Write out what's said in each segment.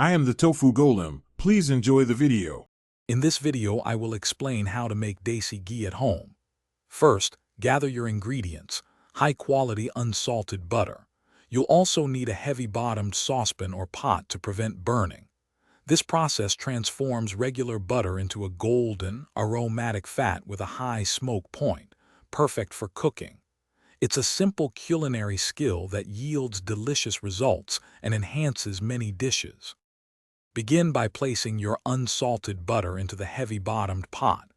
I am the Tofu Golem. Please enjoy the video. In this video, I will explain how to make Desi Ghee at home. First, gather your ingredients: high-quality unsalted butter. You'll also need a heavy-bottomed saucepan or pot to prevent burning. This process transforms regular butter into a golden, aromatic fat with a high smoke point, perfect for cooking. It's a simple culinary skill that yields delicious results and enhances many dishes. Begin by placing your unsalted butter into the heavy-bottomed pot.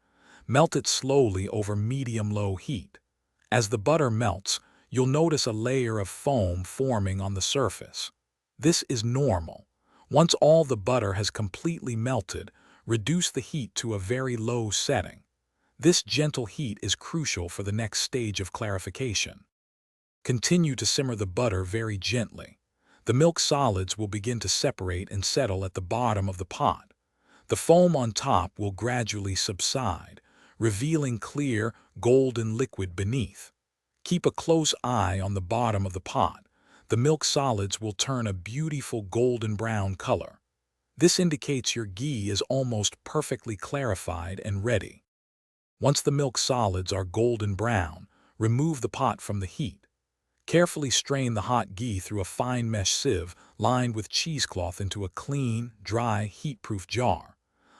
Melt it slowly over medium-low heat. As the butter melts, you'll notice a layer of foam forming on the surface. This is normal. Once all the butter has completely melted, reduce the heat to a very low setting. This gentle heat is crucial for the next stage of clarification. Continue to simmer the butter very gently. The milk solids will begin to separate and settle at the bottom of the pot. The foam on top will gradually subside, revealing clear, golden liquid beneath. Keep a close eye on the bottom of the pot. The milk solids will turn a beautiful golden brown color. This indicates your ghee is almost perfectly clarified and ready. Once the milk solids are golden brown, remove the pot from the heat. Carefully strain the hot ghee through a fine mesh sieve lined with cheesecloth into a clean, dry, heat-proof jar.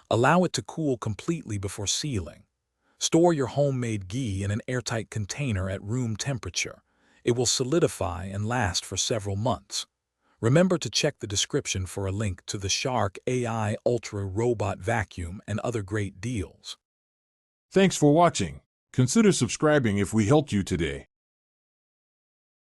Allow it to cool completely before sealing. Store your homemade ghee in an airtight container at room temperature. It will solidify and last for several months. Remember to check the description for a link to the Shark AI Ultra Robot Vacuum and other great deals. Thanks for watching. Consider subscribing if we helped you today.